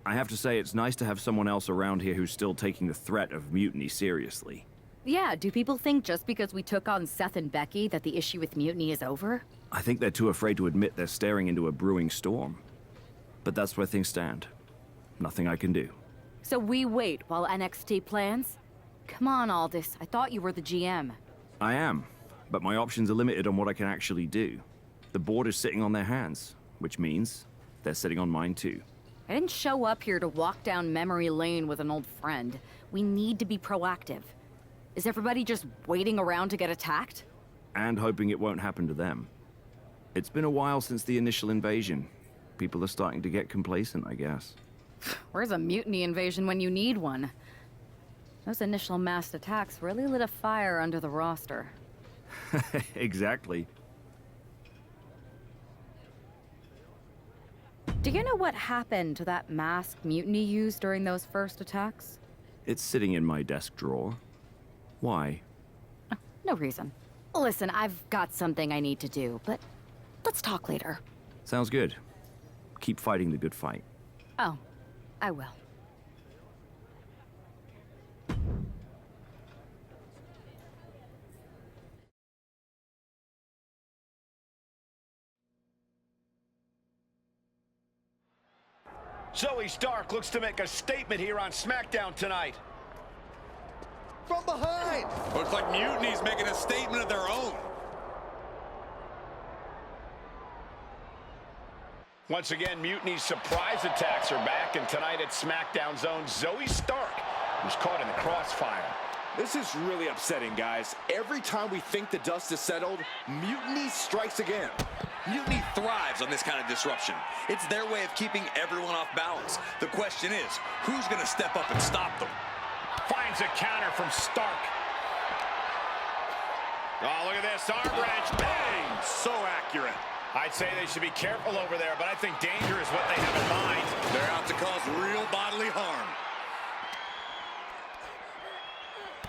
I have to say it's nice to have someone else around here who's still taking the threat of mutiny seriously. Yeah, do people think just because we took on Seth and Becky that the issue with mutiny is over? I think they're too afraid to admit they're staring into a brewing storm. But that's where things stand. Nothing I can do. So we wait while NXT plans? Come on, Aldous. I thought you were the GM. I am, but my options are limited on what I can actually do. The board is sitting on their hands, which means they're sitting on mine too. I didn't show up here to walk down memory lane with an old friend. We need to be proactive. Is everybody just waiting around to get attacked? And hoping it won't happen to them. It's been a while since the initial invasion. People are starting to get complacent, I guess. Where's a mutiny invasion when you need one? Those initial massed attacks really lit a fire under the roster. Exactly. Do you know what happened to that masked mutiny used during those first attacks? It's sitting in my desk drawer. Why? No reason. Listen, I've got something I need to do, but let's talk later. Sounds good. Keep fighting the good fight. Oh, I will. Zoe Stark looks to make a statement here on SmackDown tonight. From behind! Looks like Mutiny's making a statement of their own. Once again, Mutiny's surprise attacks are back, and tonight at SmackDown Zone, Zoe Stark was caught in the crossfire. This is really upsetting, guys. Every time we think the dust is settled, Mutiny strikes again. Mutiny thrives on this kind of disruption. It's their way of keeping everyone off balance. The question is, who's going to step up and stop them? Finds a counter from Stark. Oh, look at this, arm wrench, bang! So accurate. I'd say they should be careful over there, but I think danger is what they have in mind. They're out to cause real bodily harm.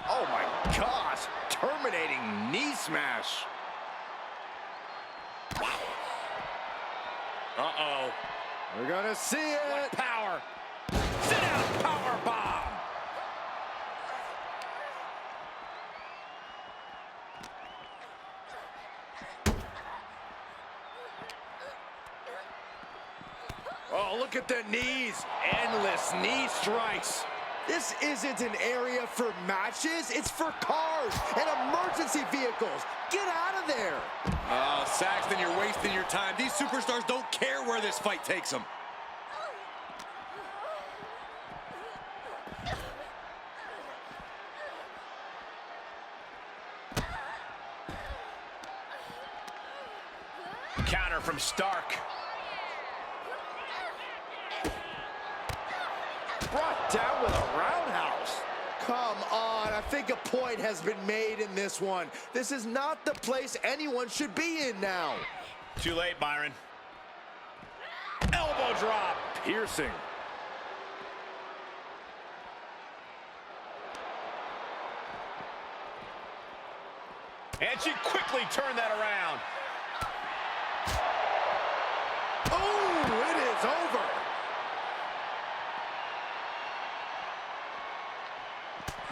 Oh my gosh, terminating knee smash. Uh-oh. We're gonna see it. What power? Sit down, power bomb. Oh, look at the knees. Endless knee strikes. This isn't an area for matches. It's for cars and emergency vehicles. Get out of there. Oh, Saxton, you're wasting your time. These superstars don't care where this fight takes them. Counter from Stark. Brought down with a roundhouse. Come on, I think a point has been made in this one. This is not the place anyone should be in now. Too late, Byron. Elbow drop. Piercing. And she quickly turned that around. Oh, it is over.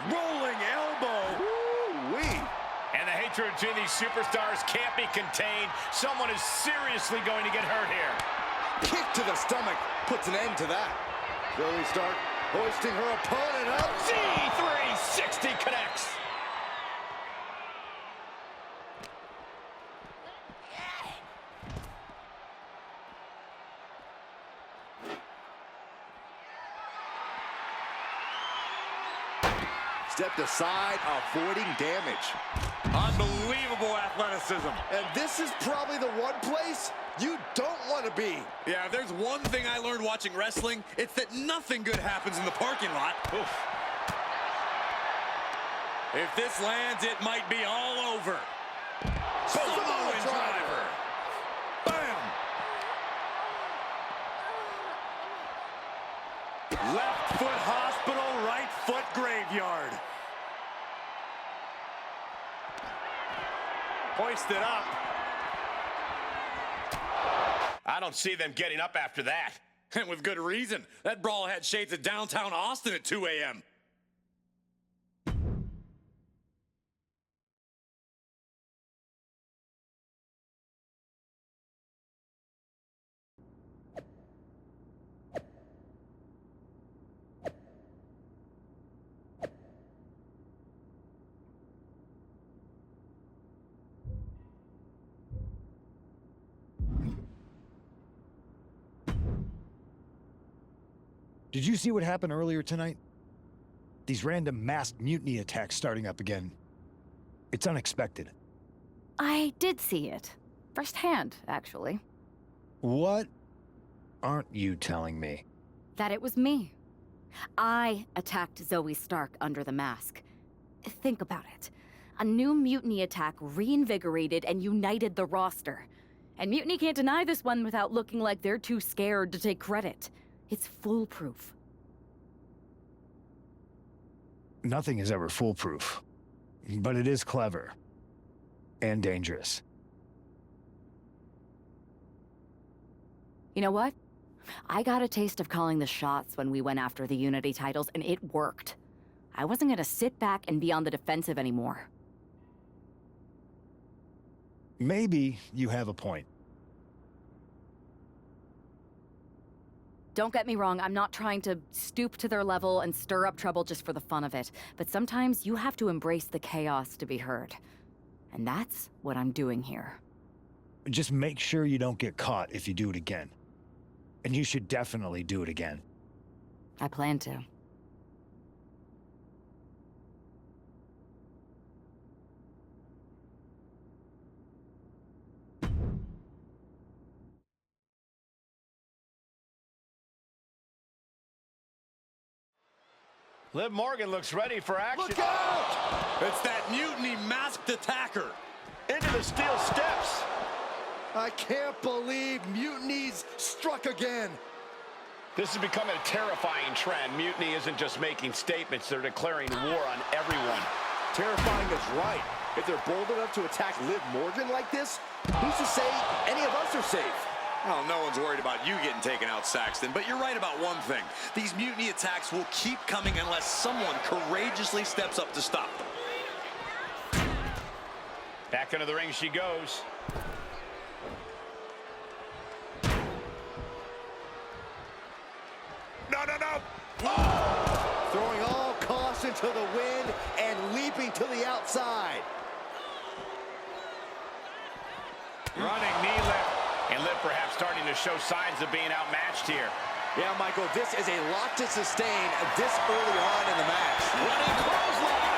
Rolling elbow. Woo-wee. And the hatred between these superstars can't be contained. Someone is seriously going to get hurt here. Kick to the stomach puts an end to that. Zoe Stark hoisting her opponent up. C360 connects. Stepped aside, avoiding damage. Unbelievable athleticism. And this is probably the one place you don't want to be. Yeah, if there's one thing I learned watching wrestling, it's that nothing good happens in the parking lot. Oof. If this lands, it might be all over. Samoan driver. Bam! Left foot hospital, right foot graveyard. Hoisted up. I don't see them getting up after that. And with good reason. That brawl had shades of downtown Austin at 2 a.m. Did you see what happened earlier tonight? These random masked mutiny attacks starting up again. It's unexpected. I did see it. Firsthand, actually. What aren't you telling me? That it was me. I attacked Zoe Stark under the mask. Think about it. A new mutiny attack reinvigorated and united the roster. And Mutiny can't deny this one without looking like they're too scared to take credit. It's foolproof. Nothing is ever foolproof. But it is clever. And dangerous. You know what? I got a taste of calling the shots when we went after the Unity titles, and it worked. I wasn't gonna sit back and be on the defensive anymore. Maybe you have a point. Don't get me wrong, I'm not trying to stoop to their level and stir up trouble just for the fun of it. But sometimes you have to embrace the chaos to be heard. And that's what I'm doing here. Just make sure you don't get caught if you do it again. And you should definitely do it again. I plan to. Liv Morgan looks ready for action. Look out! It's that mutiny masked attacker. Into the steel steps. I can't believe Mutiny's struck again. This is becoming a terrifying trend. Mutiny isn't just making statements, they're declaring war on everyone. Terrifying is right. If they're bold enough to attack Liv Morgan like this, who's to say any of us are safe? Well, no one's worried about you getting taken out, Saxton, but you're right about one thing. These mutiny attacks will keep coming unless someone courageously steps up to stop them. Back into the ring she goes. No, no, no! Oh! Throwing all caution to the wind and leaping to the outside. Running knee lift. And Liv perhaps starting to show signs of being outmatched here. Yeah, Michael, this is a lot to sustain this early on in the match. Running clothesline.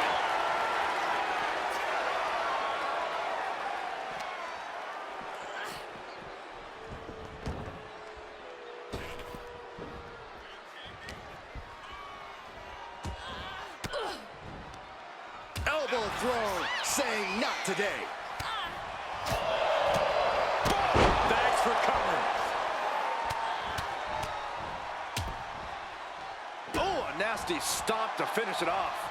Elbow thrown, saying not today. Thanks for covering. Oh, a nasty stop to finish it off.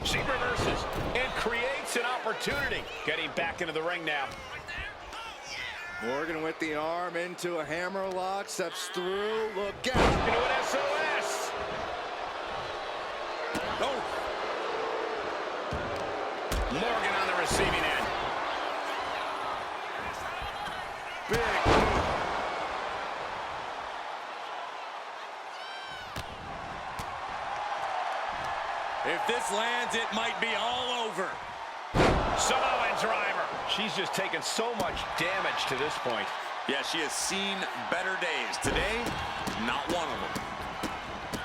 She reverses and creates an opportunity. Getting back into the ring now. Morgan with the arm into a hammerlock, steps through, look out. Into an SOS. Oh! Morgan on the receiving end. Big. If this lands, it might be all over. Samoan driver. She's just taken so much damage to this point. Yeah, she has seen better days. Today, not one of them.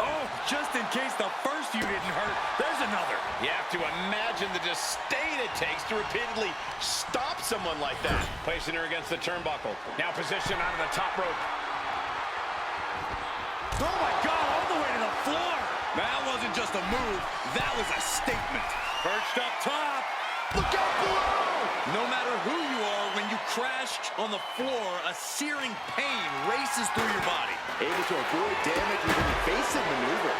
Oh, just in case the first few didn't hurt, there's another. You have to imagine the disdain it takes to repeatedly stop someone like that. Placing her against the turnbuckle. Now positioned onto the top rope. Oh my God, all the way to the floor. That wasn't just a move, that was a statement. Perched up top. Look out below! No matter who you are, when you crash on the floor, a searing pain races through your body. Able to avoid damage with an evasive maneuver.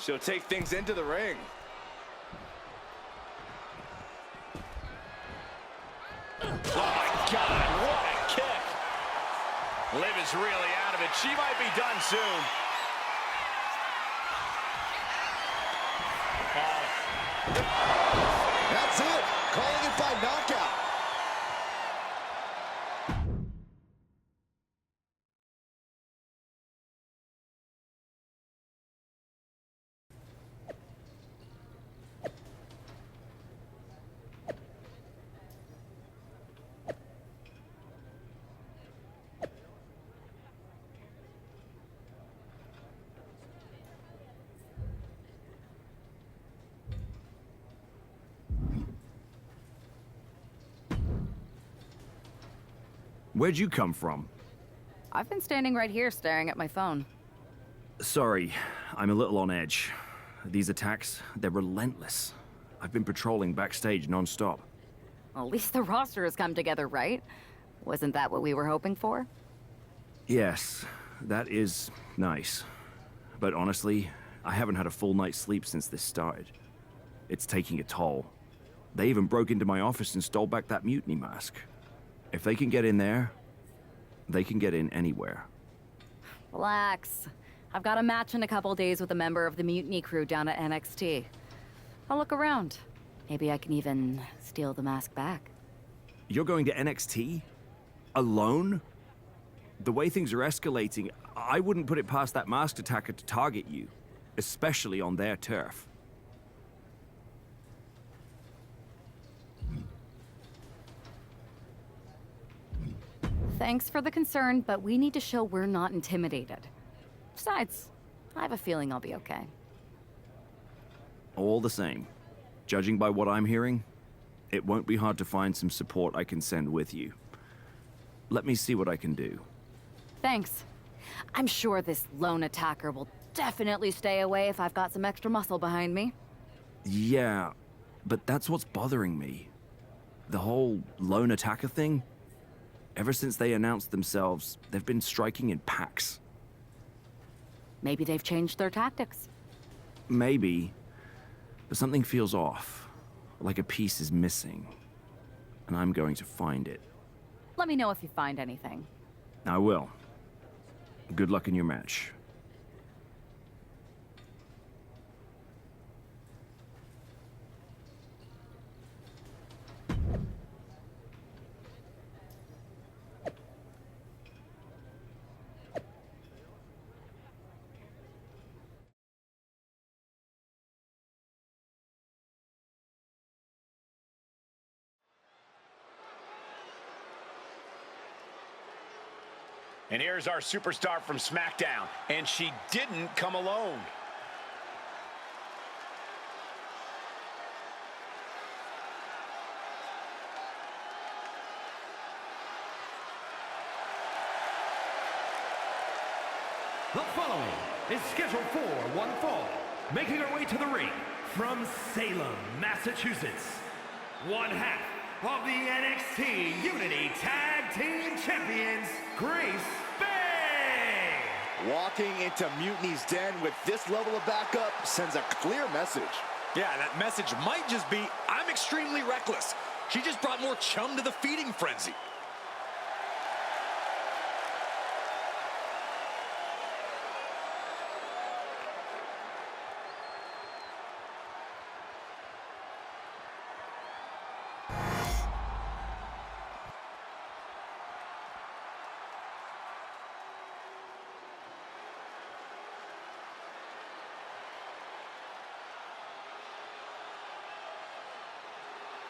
She'll take things into the ring. Oh my God, what a kick. Liv is really out of it. She might be done soon. That's it. Calling it by knockout. Where'd you come from? I've been standing right here staring at my phone. Sorry, I'm a little on edge. These attacks, they're relentless. I've been patrolling backstage non-stop. Well, at least the roster has come together, right? Wasn't that what we were hoping for? Yes, that is nice. But honestly, I haven't had a full night's sleep since this started. It's taking a toll. They even broke into my office and stole back that mutiny mask. If they can get in there, they can get in anywhere. Relax. I've got a match in a couple days with a member of the mutiny crew down at NXT. I'll look around. Maybe I can even steal the mask back. You're going to NXT? Alone? The way things are escalating, I wouldn't put it past that masked attacker to target you, especially on their turf. Thanks for the concern, but we need to show we're not intimidated. Besides, I have a feeling I'll be okay. All the same, judging by what I'm hearing, it won't be hard to find some support I can send with you. Let me see what I can do. Thanks. I'm sure this lone attacker will definitely stay away if I've got some extra muscle behind me. Yeah, but that's what's bothering me. The whole lone attacker thing? Ever since they announced themselves, they've been striking in packs. Maybe they've changed their tactics. Maybe, but something feels off, like a piece is missing, and I'm going to find it. Let me know if you find anything. I will. Good luck in your match. And here's our superstar from SmackDown, and she didn't come alone. The following is scheduled for one fall, making her way to the ring from Salem, Massachusetts, one half of the NXT Unity Tag Team Champions, Grace Bay. Walking into Mutiny's den with this level of backup sends a clear message. Yeah, that message might just be, I'm extremely reckless. She just brought more chum to the feeding frenzy.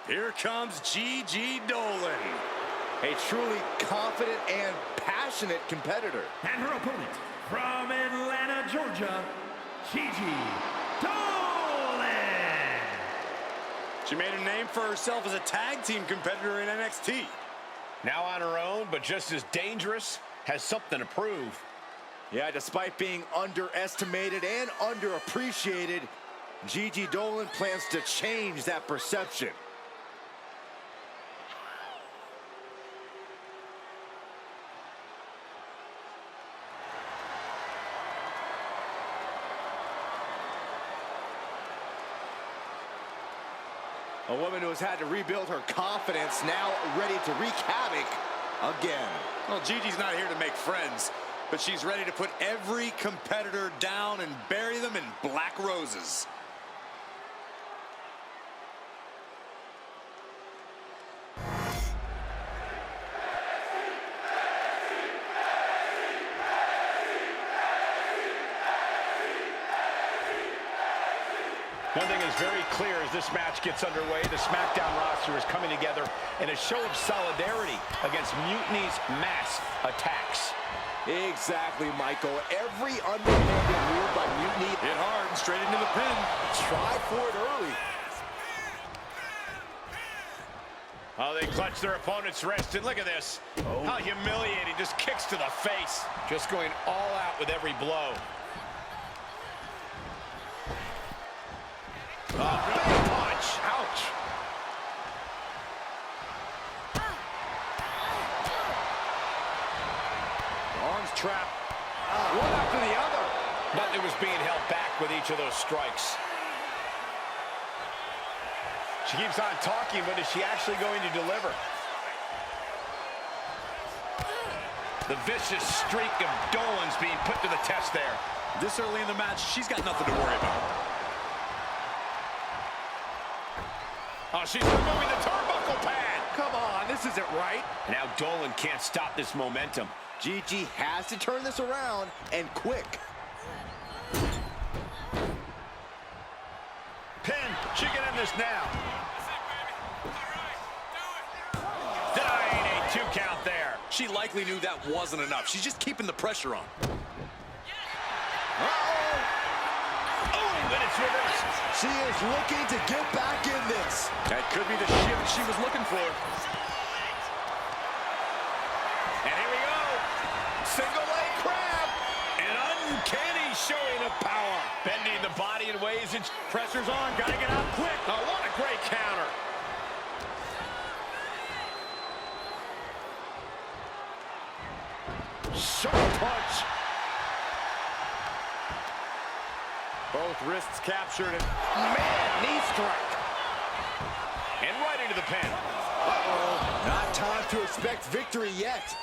Here comes Gigi Dolan. A truly confident and passionate competitor. And her opponent from Atlanta, Georgia, Gigi Dolan. She made a name for herself as a tag team competitor in NXT. Now on her own, but just as dangerous, has something to prove. Yeah, despite being underestimated and underappreciated, Gigi Dolan plans to change that perception. A woman who has had to rebuild her confidence, now ready to wreak havoc again. Well, Gigi's not here to make friends, but she's ready to put every competitor down and bury them in black roses. One thing is very clear as this match gets underway, the SmackDown roster is coming together in a show of solidarity against Mutiny's mass attacks. Exactly, Michael. Every underhanded move by Mutiny. Hit hard and straight into the pin. Try for it early. Oh, they clutch their opponent's wrist, and look at this. How humiliating, just kicks to the face. Just going all out with every blow. Big punch. Ouch. Arms trapped. One after the other. Nothing was being held back with each of those strikes. She keeps on talking, but is she actually going to deliver? The vicious streak of Dolan's being put to the test there. This early in the match, she's got nothing to worry about. Oh, she's removing the turnbuckle pad. Come on, this isn't right. Now Dolan can't stop this momentum. Gigi has to turn this around, and quick. Pin, she can end this now. Dying a 2 count there. She likely knew that wasn't enough. She's just keeping the pressure on. And it's reversed. She is looking to get back in this. That could be the shift she was looking for. And here we go. Single leg crab. An uncanny showing of power. Bending the body in ways and pressure's on. Gotta get out quick. Oh, what a great counter. Sharp punch. Both wrists captured. And man, knee strike. And right into the pin. Uh-oh. Not time to expect victory yet.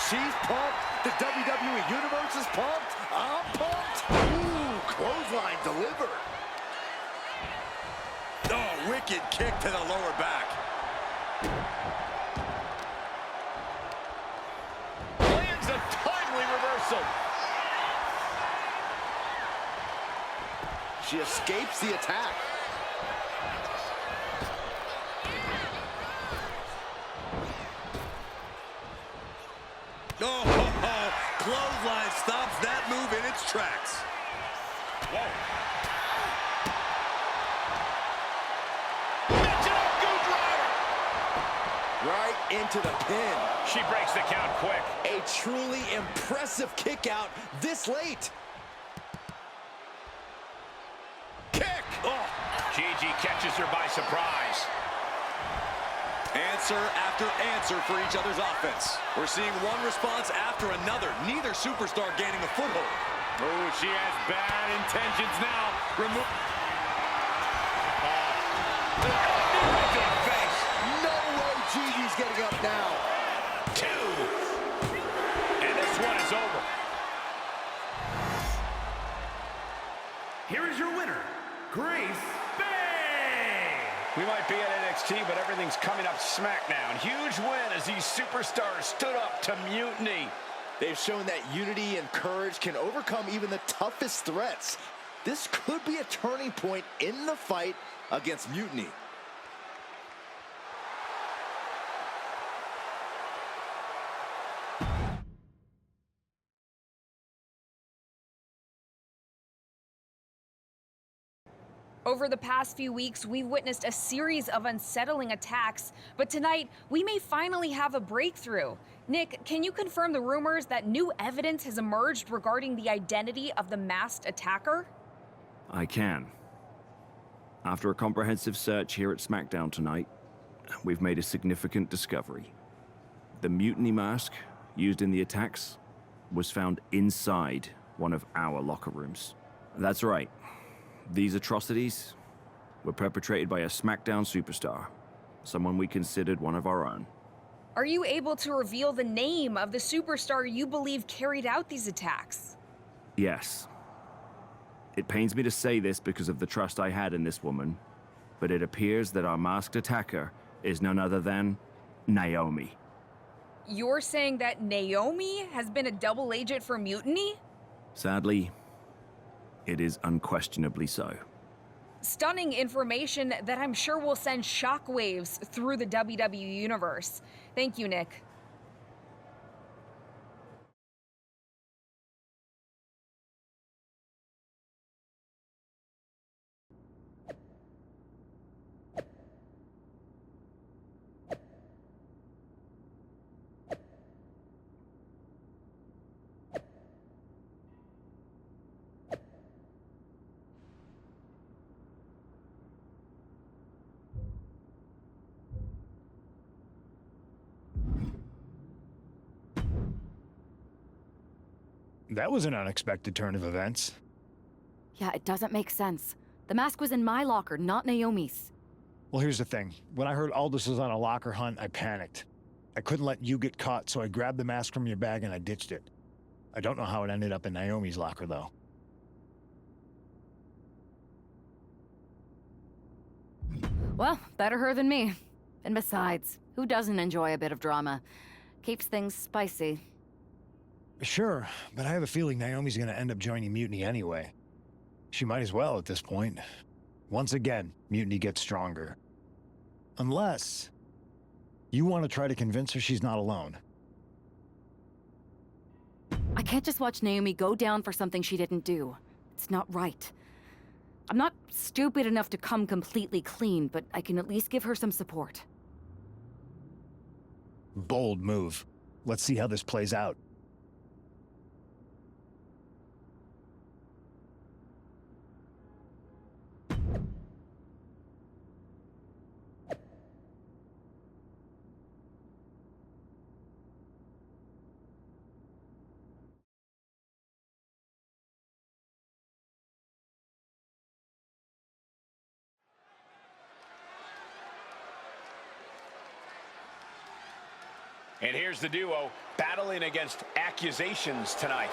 She's pumped. The WWE Universe is pumped. I'm pumped. Ooh, clothesline delivered. Oh, wicked kick to the lower back. Lands a timely reversal. She escapes the attack. Oh, clothesline stops that move in its tracks. Whoa. Good driver. Right into the pin. She breaks the count quick. A truly impressive kick out this late. Kick. Oh. Gigi catches her by surprise. Answer after answer for each other's offense. We're seeing one response after another. Neither superstar gaining a foothold. Oh, she has bad intentions now. Remove. To the face. No way Gigi's getting up now. 2. And this one is over. Here is your winner, Grace Bay. We might be at NXT, but everything's coming up SmackDown. Huge win as these superstars stood up to Mutiny. They've shown that unity and courage can overcome even the toughest threats. This could be a turning point in the fight against Mutiny. Over the past few weeks, we've witnessed a series of unsettling attacks, but tonight, we may finally have a breakthrough. Nick, can you confirm the rumors that new evidence has emerged regarding the identity of the masked attacker? I can. After a comprehensive search here at SmackDown tonight, we've made a significant discovery. The mutiny mask used in the attacks was found inside one of our locker rooms. That's right. These atrocities, were perpetrated by a SmackDown superstar, someone we considered one of our own. Are you able to reveal the name of the superstar you believe carried out these attacks? Yes. It pains me to say this because of the trust I had in this woman, but it appears that our masked attacker is none other than Naomi. You're saying that Naomi has been a double agent for Mutiny? Sadly, it is unquestionably so. Stunning information that I'm sure will send shockwaves through the WWE universe. Thank you, Nick. That was an unexpected turn of events. Yeah, it doesn't make sense. The mask was in my locker, not Naomi's. Well, here's the thing. When I heard Aldous was on a locker hunt, I panicked. I couldn't let you get caught, so I grabbed the mask from your bag and I ditched it. I don't know how it ended up in Naomi's locker, though. Well, better her than me. And besides, who doesn't enjoy a bit of drama? Keeps things spicy. Sure, but I have a feeling Naomi's gonna end up joining Mutiny anyway. She might as well at this point. Once again, Mutiny gets stronger. Unless you want to try to convince her she's not alone. I can't just watch Naomi go down for something she didn't do. It's not right. I'm not stupid enough to come completely clean, but I can at least give her some support. Bold move. Let's see how this plays out. And here's the duo battling against accusations tonight.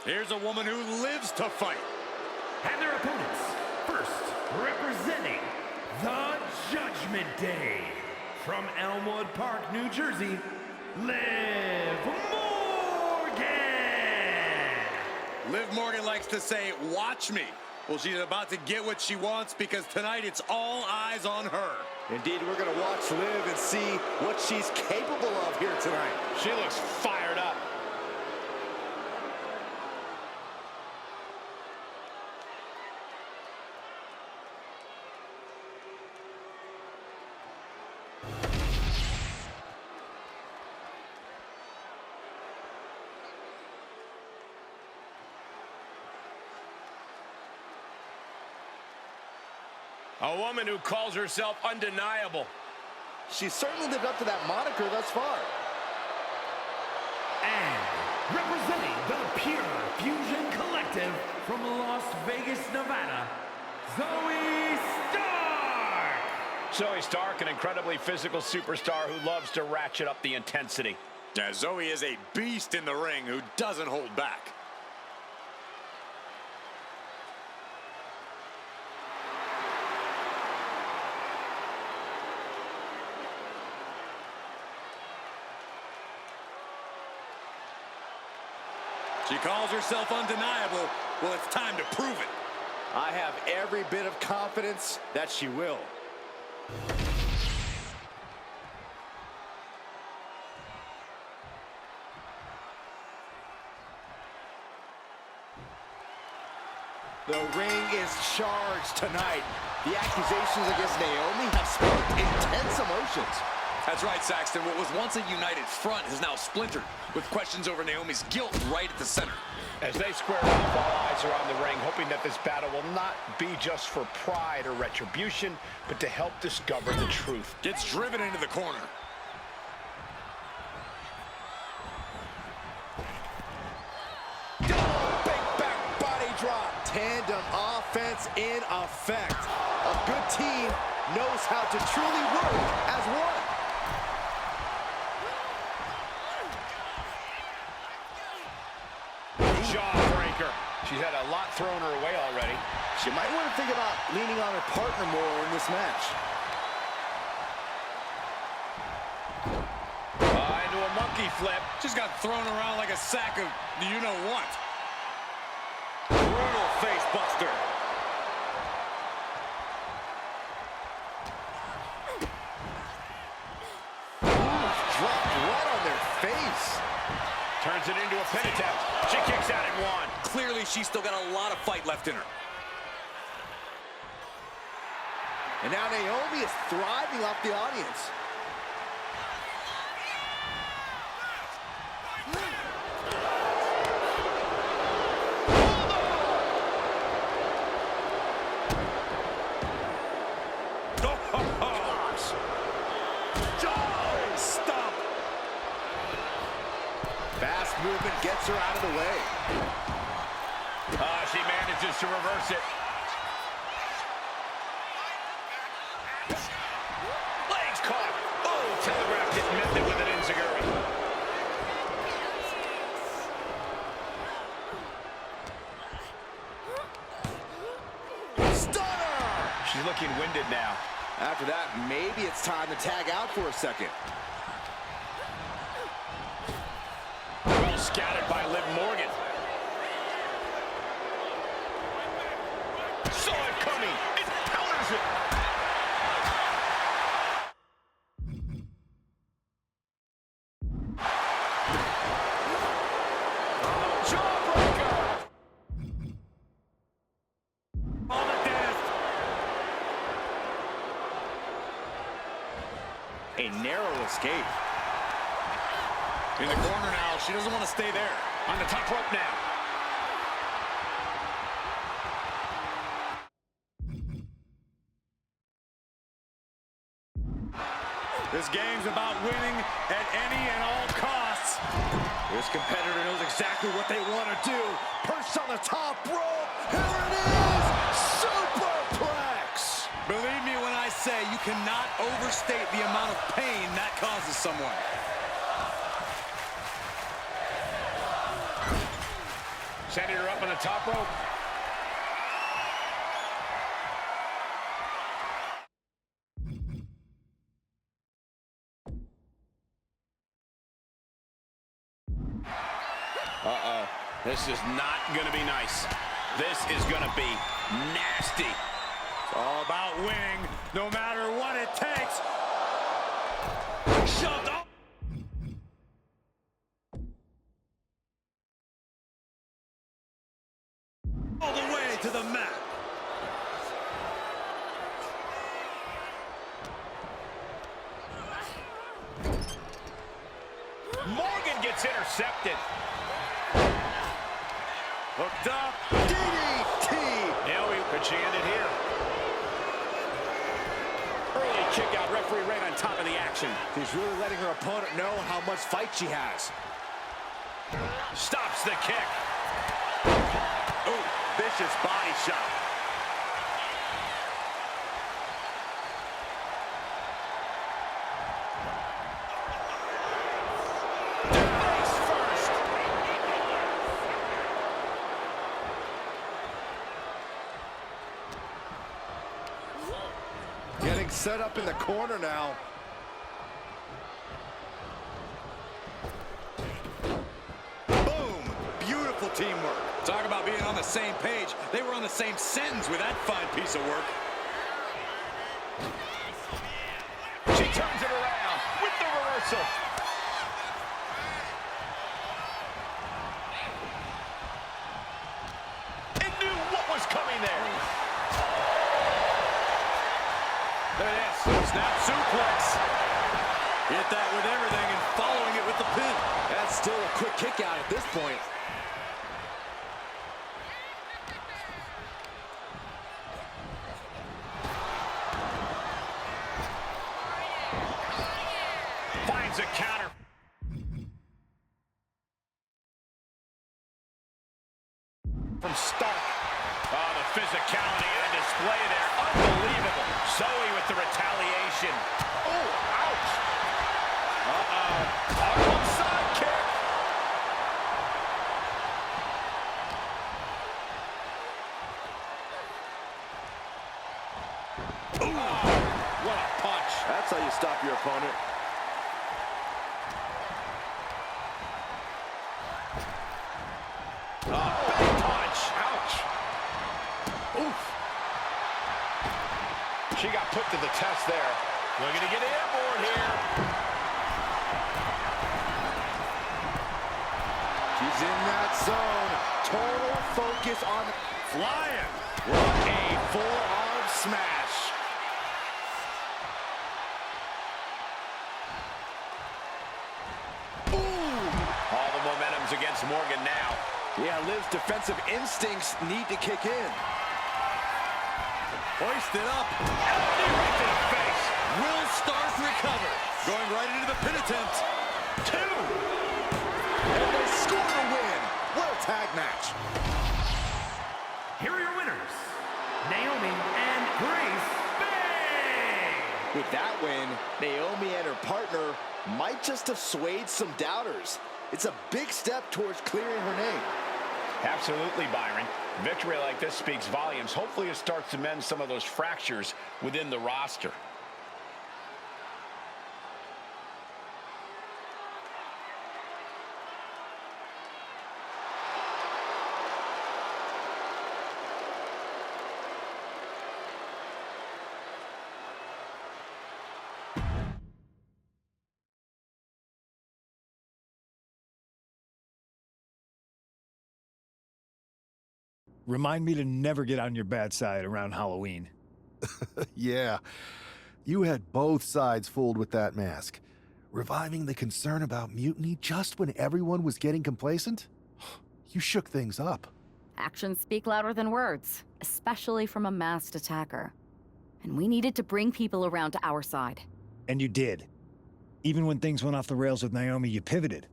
Here's a woman who lives to fight. And their opponents, first representing the Judgment Day, from Elmwood Park, New Jersey, Liv Morgan! Liv Morgan likes to say, watch me. Well, she's about to get what she wants because tonight it's all eyes on her. Indeed, we're going to watch Liv and see what she's capable of here tonight. She looks fired up. A woman who calls herself undeniable. She's certainly lived up to that moniker thus far. And representing the Pure Fusion Collective from Las Vegas, Nevada, Zoe Stark! Zoe Stark, an incredibly physical superstar who loves to ratchet up the intensity. Yeah, Zoe is a beast in the ring who doesn't hold back. She calls herself undeniable. Well, it's time to prove it. I have every bit of confidence that she will. The ring is charged tonight. The accusations against Naomi have sparked intense emotions. That's right, Saxton. What was once a united front is now splintered, with questions over Naomi's guilt right at the center. As they square off, all eyes are on the ring, hoping that this battle will not be just for pride or retribution, but to help discover the truth. Gets driven into the corner. Big back body drop. Tandem offense in effect. A good team knows how to truly work as one. Jawbreaker. She's had a lot thrown her way already. She might want to think about leaning on her partner more in this match. Into a monkey flip. Just got thrown around like a sack of you-know-what. Brutal face buster. Dropped right on their face. Turns it into a pin attempt. She kicks out at one. Clearly, she's still got a lot of fight left in her. And now Naomi is thriving off the audience. Stop! Fast movement gets her out of the way. She manages to reverse it. Legs caught. Oh, telegraphed it, method with an enziguri. Stunner! She's looking winded now. After that, maybe it's time to tag out for a second. Well scouted by Liv Morgan. Saw it coming. It counters it. Jawbreaker! On the desk. A narrow escape. In the corner now. She doesn't want to stay there. On the top rope now. This game's about winning at any and all costs. This competitor knows exactly what they want to do. Perched on the top rope. Here it is! Superplex! Believe me when I say you cannot overstate the amount of pain that causes someone. Setting her up on the top rope. Uh-oh. This is not going to be nice. This is going to be nasty. It's all about winning, no matter what it takes. Shoved up. All the way to the mat. Morgan gets intercepted. Hooked up. DDT! Naomi, could she end it here? Early kick out, referee right on top of the action. She's really letting her opponent know how much fight she has. Stops the kick. Ooh, vicious body shot. Face first. Getting set up in the corner now. Boom! Beautiful beautiful teamwork. Talk about being on the same page. They were on the same sentence with that fine piece of work. She turns it around with the reversal. And knew what was coming there. There it is. Snap suplex. Hit that with everything and following it with the pin. That's still a quick kick out at this point. Finds a counter. From Stark. Oh, the physicality on display there. Unbelievable. Zoe with the retaliation. Oh, ouch. Harlem side kick. Ooh, what a punch. That's how you stop your opponent. Big punch. Ouch. Oof. She got put to the test there. Looking to get airborne here. She's in that zone. Total focus on Flying. what a forearm smash. Ooh. All the momentum's against Morgan now. Yeah, Liv's defensive instincts need to kick in. Hoisted up. Knee right to the face. Will Stark recover? Going right into the pin attempt. 2. And they score to win. What a tag match. Here are your winners, Naomi and Grace Bay. With that win, Naomi and her partner might just have swayed some doubters. It's a big step towards clearing her name. Absolutely, Byron. Victory like this speaks volumes. Hopefully it starts to mend some of those fractures within the roster. Remind me to never get on your bad side around Halloween. Yeah, you had both sides fooled with that mask. Reviving the concern about mutiny just when everyone was getting complacent? You shook things up. Actions speak louder than words, especially from a masked attacker. And we needed to bring people around to our side. And you did. Even when things went off the rails with Naomi, you pivoted.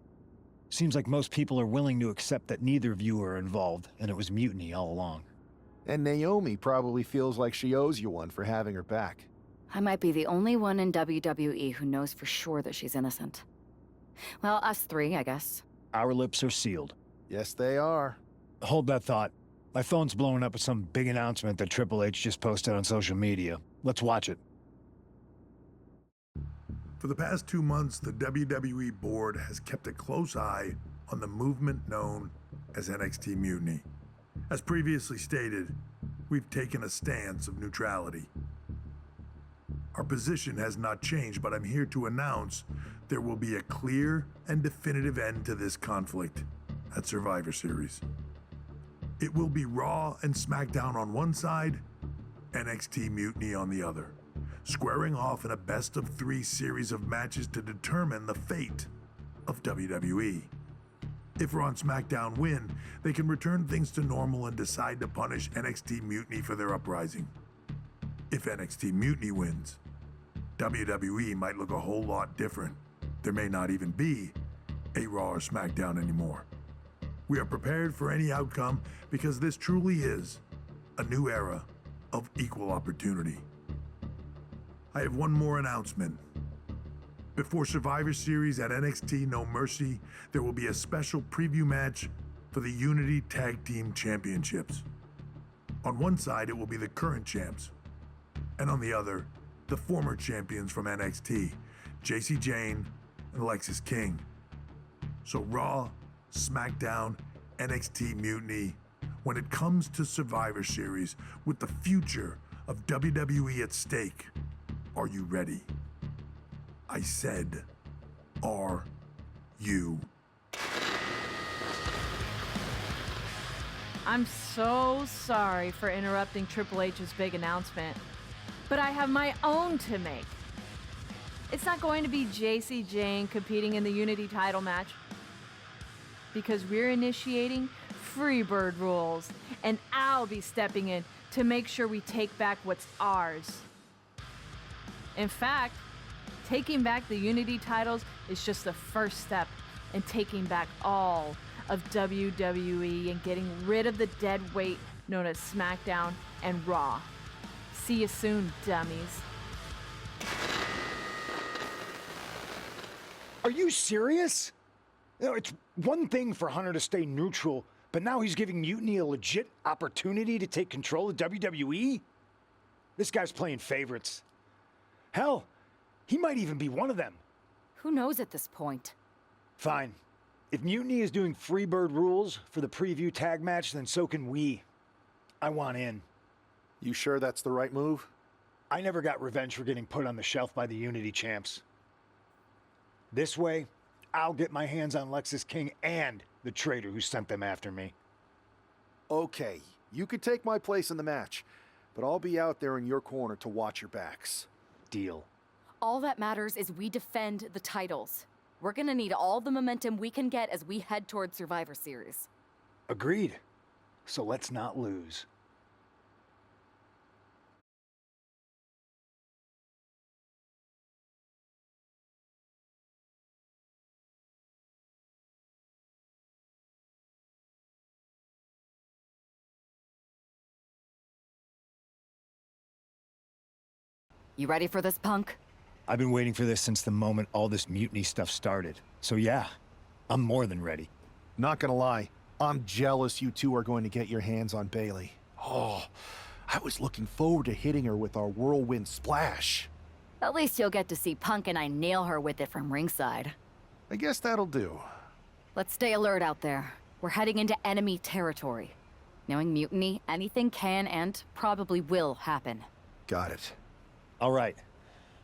Seems like most people are willing to accept that neither of you are involved, and it was mutiny all along. And Naomi probably feels like she owes you one for having her back. I might be the only one in WWE who knows for sure that she's innocent. Well, us three, I guess. Our lips are sealed. Yes, they are. Hold that thought. My phone's blowing up with some big announcement that Triple H just posted on social media. Let's watch it. For the past 2 months, the WWE board has kept a close eye on the movement known as NXT Mutiny. As previously stated, we've taken a stance of neutrality. Our position has not changed, but I'm here to announce there will be a clear and definitive end to this conflict at Survivor Series. It will be Raw and SmackDown on one side, NXT Mutiny on the other, squaring off in a best-of-3 series of matches to determine the fate of WWE. If Raw and SmackDown win, they can return things to normal and decide to punish NXT Mutiny for their uprising. If NXT Mutiny wins, WWE might look a whole lot different. There may not even be a Raw or SmackDown anymore. We are prepared for any outcome because this truly is a new era of equal opportunity. I have one more announcement. Before Survivor Series at NXT No Mercy, there will be a special preview match for the Unity Tag Team Championships. On one side, it will be the current champs, and on the other, the former champions from NXT, JC Jane and Alexis King. So Raw, SmackDown, NXT Mutiny, when it comes to Survivor Series with the future of WWE at stake. Are you ready? I said, are you? I'm so sorry for interrupting Triple H's big announcement, but I have my own to make. It's not going to be JC Jane competing in the Unity title match, because we're initiating Freebird rules, and I'll be stepping in to make sure we take back what's ours. In fact, taking back the Unity titles is just the first step in taking back all of WWE and getting rid of the dead weight known as SmackDown and Raw. See you soon, dummies. Are you serious? You know, it's one thing for Hunter to stay neutral, but now he's giving Mutiny a legit opportunity to take control of WWE? This guy's playing favorites. Hell, he might even be one of them. Who knows at this point? Fine. If Mutiny is doing Freebird rules for the preview tag match, then so can we. I want in. You sure that's the right move? I never got revenge for getting put on the shelf by the Unity champs. This way, I'll get my hands on Lexis King and the traitor who sent them after me. Okay, you could take my place in the match, but I'll be out there in your corner to watch your backs. Deal. All that matters is we defend the titles. We're gonna need all the momentum we can get as we head toward Survivor Series. Agreed. So let's not lose. You ready for this, Punk? I've been waiting for this since the moment all this Mutiny stuff started. So yeah, I'm more than ready. Not gonna lie, I'm jealous you two are going to get your hands on Bailey. Oh, I was looking forward to hitting her with our whirlwind splash. At least you'll get to see Punk and I nail her with it from ringside. I guess that'll do. Let's stay alert out there. We're heading into enemy territory. Knowing Mutiny, anything can and probably will happen. Got it. All right,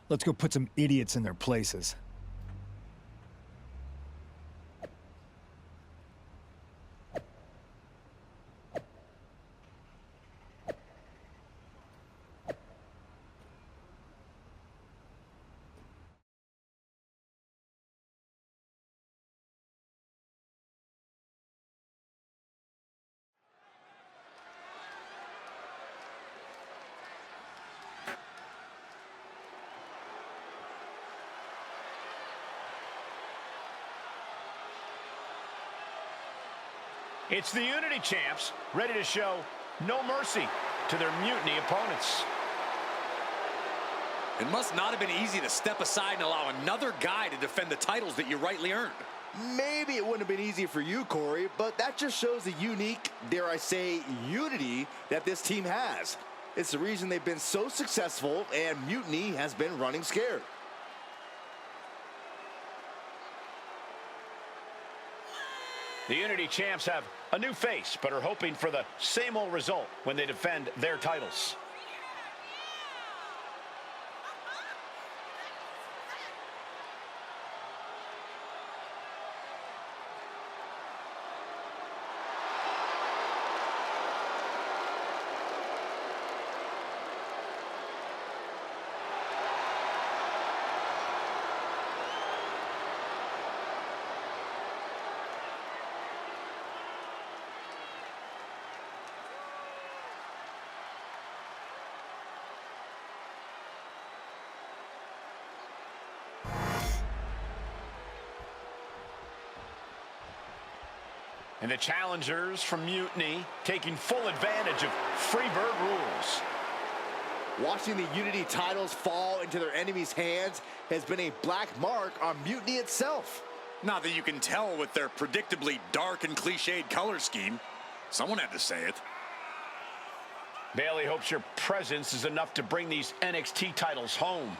let's go put some idiots in their places. It's the Unity champs, ready to show no mercy to their Mutiny opponents. It must not have been easy to step aside and allow another guy to defend the titles that you rightly earned. Maybe it wouldn't have been easy for you, Corey, but that just shows the unique, dare I say, unity that this team has. It's the reason they've been so successful and Mutiny has been running scared. The Unity champs have a new face, but are hoping for the same old result when they defend their titles. And the challengers from Mutiny taking full advantage of Freebird rules. Watching the Unity titles fall into their enemies' hands has been a black mark on Mutiny itself. Not that you can tell with their predictably dark and cliched color scheme. Someone had to say it. Bailey hopes your presence is enough to bring these NXT titles home.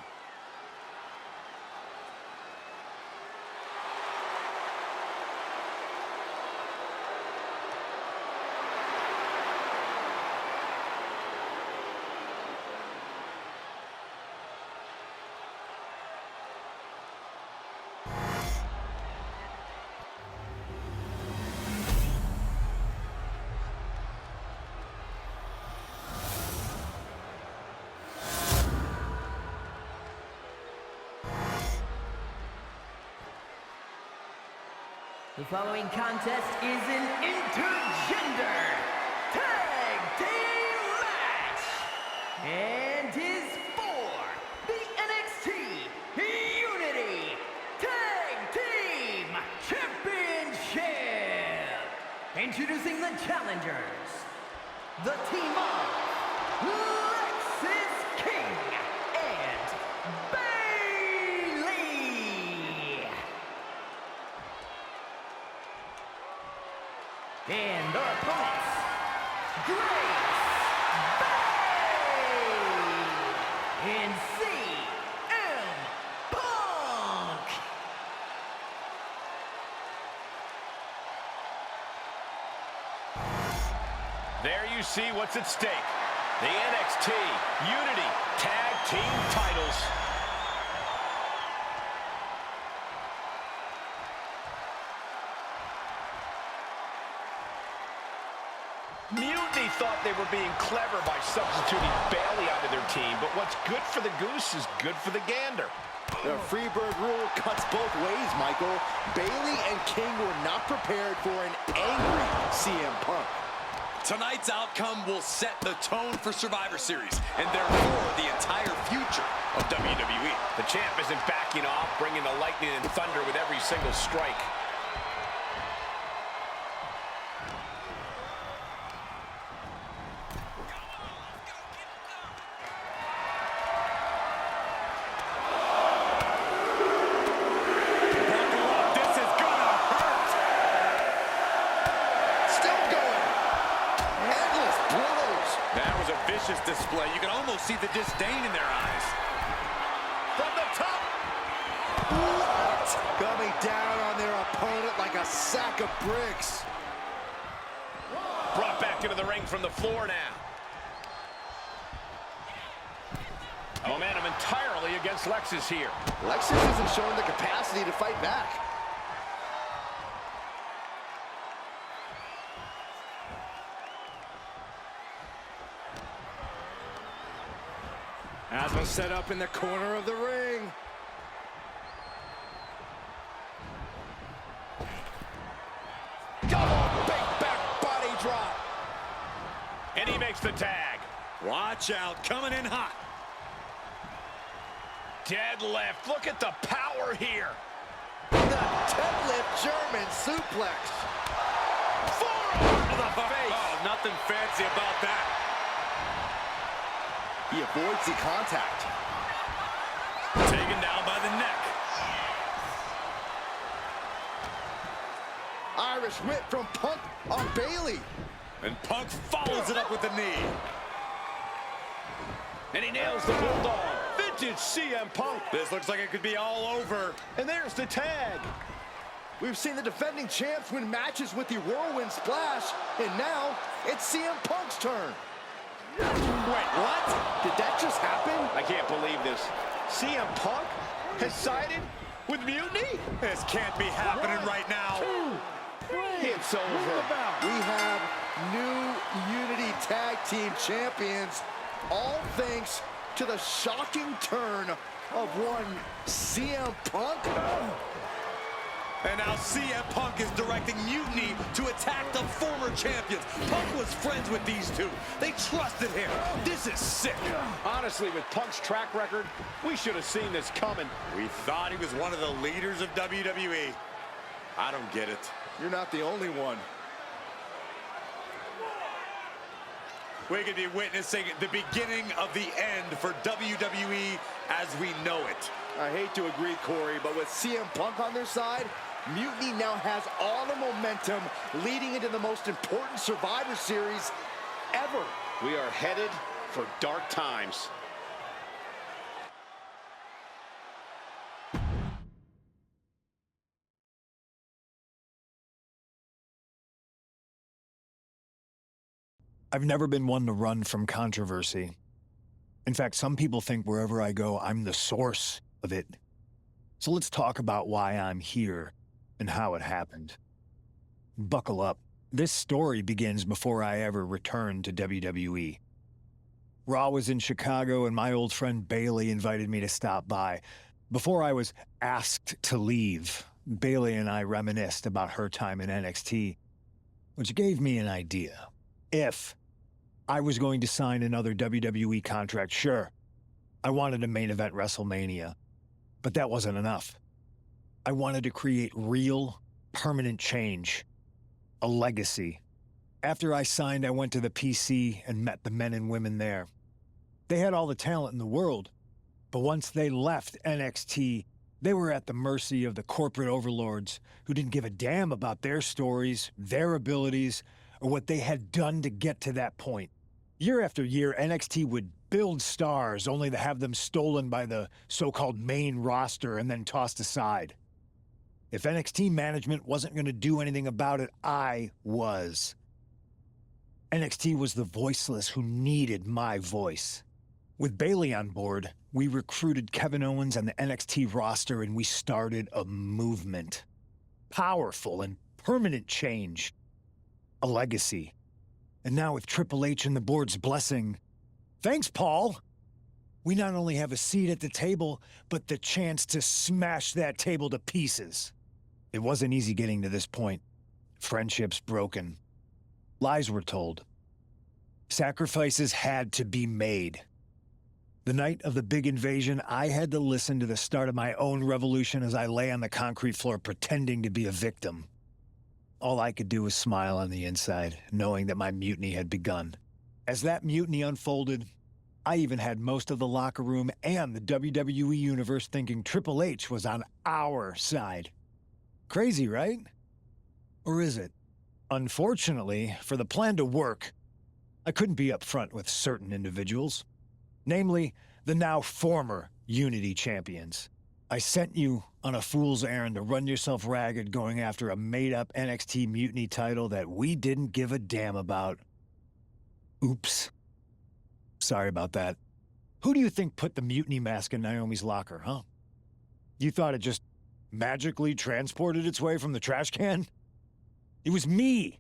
The following contest is an intergender tag team match and is for the NXT Unity Tag Team Championship. Introducing the challengers, the team of Lexis King and Bailey. And their opponents, Grace Bay and CM Punk. There you see what's at stake. The NXT Unity Tag Team titles. Mutiny thought they were being clever by substituting Bailey out of their team, but what's good for the goose is good for the gander. The Freebird rule cuts both ways, Michael. Bailey and King were not prepared for an angry CM Punk. Tonight's outcome will set the tone for Survivor Series, and therefore the entire future of WWE. The champ isn't backing off, bringing the lightning and thunder with every single strike. Display. You can almost see the disdain in their eyes. From the top. What? Coming down on their opponent like a sack of bricks. Brought back into the ring from the floor now. Momentum entirely against Lexis here. Lexis isn't showing the capacity to fight back. Asma set up in the corner of the ring. Double big back body drop. And he makes the tag. Watch out, coming in hot. Deadlift, look at the power here. The deadlift German suplex. Forearm to the face. Oh, nothing fancy about that. He avoids the contact. Taken down by the neck. Irish whip from Punk on Bailey. And Punk follows it up with the knee. And he nails the bulldog. Vintage CM Punk. This looks like it could be all over. And there's the tag. We've seen the defending champs win matches with the whirlwind splash, and now it's CM Punk's turn. Wait, what? Did that just happen? I can't believe this. CM Punk has sided with Mutiny? This can't be happening right now. It's over. We have new Unity Tag Team Champions, all thanks to the shocking turn of one CM Punk. And now CM Punk is directing Mutiny to attack the former champions. Punk was friends with these two. They trusted him. This is sick. Honestly, with Punk's track record, we should have seen this coming. We thought he was one of the leaders of WWE. I don't get it. You're not the only one. We could be witnessing the beginning of the end for WWE as we know it. I hate to agree, Corey, but with CM Punk on their side, Mutiny now has all the momentum leading into the most important Survivor Series ever. We are headed for dark times. I've never been one to run from controversy. In fact, some people think wherever I go, I'm the source of it. So let's talk about why I'm here and how it happened. Buckle up. This story begins before I ever returned to WWE. Raw was in Chicago and my old friend Bailey invited me to stop by. Before I was asked to leave, Bailey and I reminisced about her time in NXT, which gave me an idea. If I was going to sign another WWE contract, sure, I wanted a main event WrestleMania, but that wasn't enough. I wanted to create real, permanent change, a legacy. After I signed, I went to the PC and met the men and women there. They had all the talent in the world, but once they left NXT, they were at the mercy of the corporate overlords who didn't give a damn about their stories, their abilities, or what they had done to get to that point. Year after year, NXT would build stars only to have them stolen by the so-called main roster and then tossed aside. If NXT management wasn't going to do anything about it, I was. NXT was the voiceless who needed my voice. With Bailey on board, we recruited Kevin Owens and the NXT roster, and we started a movement. Powerful and permanent change. A legacy. And now with Triple H and the board's blessing, thanks, Paul! We not only have a seat at the table, but the chance to smash that table to pieces. It wasn't easy getting to this point. Friendships broken. Lies were told. Sacrifices had to be made. The night of the big invasion, I had to listen to the start of my own revolution as I lay on the concrete floor pretending to be a victim. All I could do was smile on the inside, knowing that my mutiny had begun. As that mutiny unfolded, I even had most of the locker room and the WWE Universe thinking Triple H was on our side. Crazy, right? Or is it? Unfortunately, for the plan to work, I couldn't be upfront with certain individuals. Namely, the now former Unity champions. I sent you on a fool's errand to run yourself ragged going after a made-up NXT Mutiny title that we didn't give a damn about. Oops. Sorry about that. Who do you think put the Mutiny mask in Naomi's locker, huh? You thought it just magically transported its way from the trash can? It was me,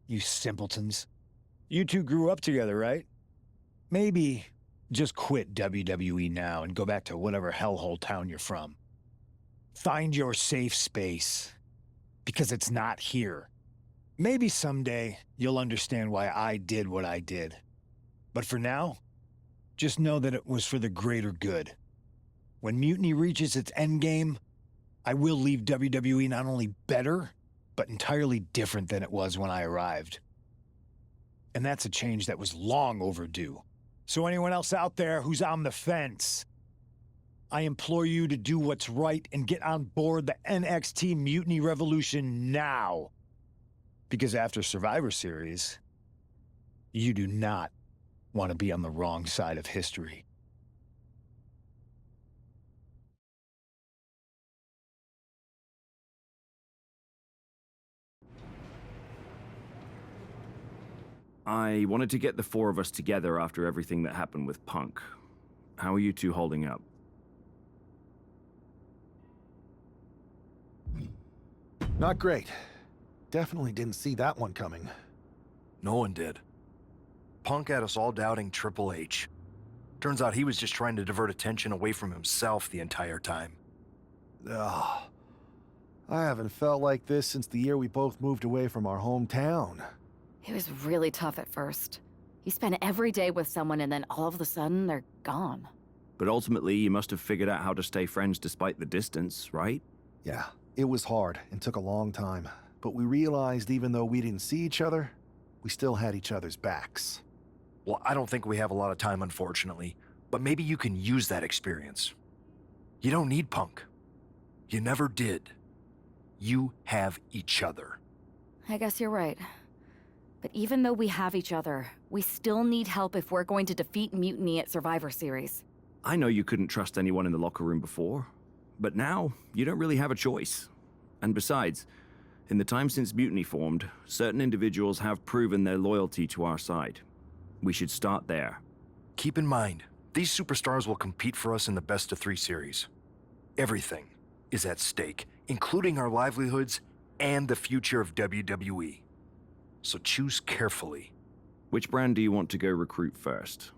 you simpletons. You two grew up together, right? Maybe just quit WWE now and go back to whatever hellhole town you're from. Find your safe space, because it's not here. Maybe someday you'll understand why I did what I did. But for now, just know that it was for the greater good. When Mutiny reaches its endgame, I will leave WWE not only better, but entirely different than it was when I arrived. And that's a change that was long overdue. So anyone else out there who's on the fence, I implore you to do what's right and get on board the NXT Mutiny Revolution now. Because after Survivor Series, you do not want to be on the wrong side of history. I wanted to get the four of us together after everything that happened with Punk. How are you two holding up? Not great. Definitely didn't see that one coming. No one did. Punk had us all doubting Triple H. Turns out he was just trying to divert attention away from himself the entire time. Ugh. I haven't felt like this since the year we both moved away from our hometown. It was really tough at first. You spend every day with someone and then all of a sudden they're gone. But ultimately, you must have figured out how to stay friends despite the distance, right? Yeah, it was hard and took a long time. But we realized even though we didn't see each other, we still had each other's backs. Well, I don't think we have a lot of time, unfortunately. But maybe you can use that experience. You don't need Punk. You never did. You have each other. I guess you're right. But even though we have each other, we still need help if we're going to defeat Mutiny at Survivor Series. I know you couldn't trust anyone in the locker room before, but now you don't really have a choice. And besides, in the time since Mutiny formed, certain individuals have proven their loyalty to our side. We should start there. Keep in mind, these superstars will compete for us in the best-of-3 series. Everything is at stake, including our livelihoods and the future of WWE. So choose carefully. Which brand do you want to go recruit first?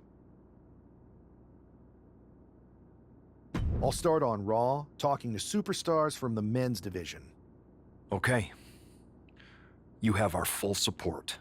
I'll start on Raw, talking to superstars from the men's division. Okay. You have our full support.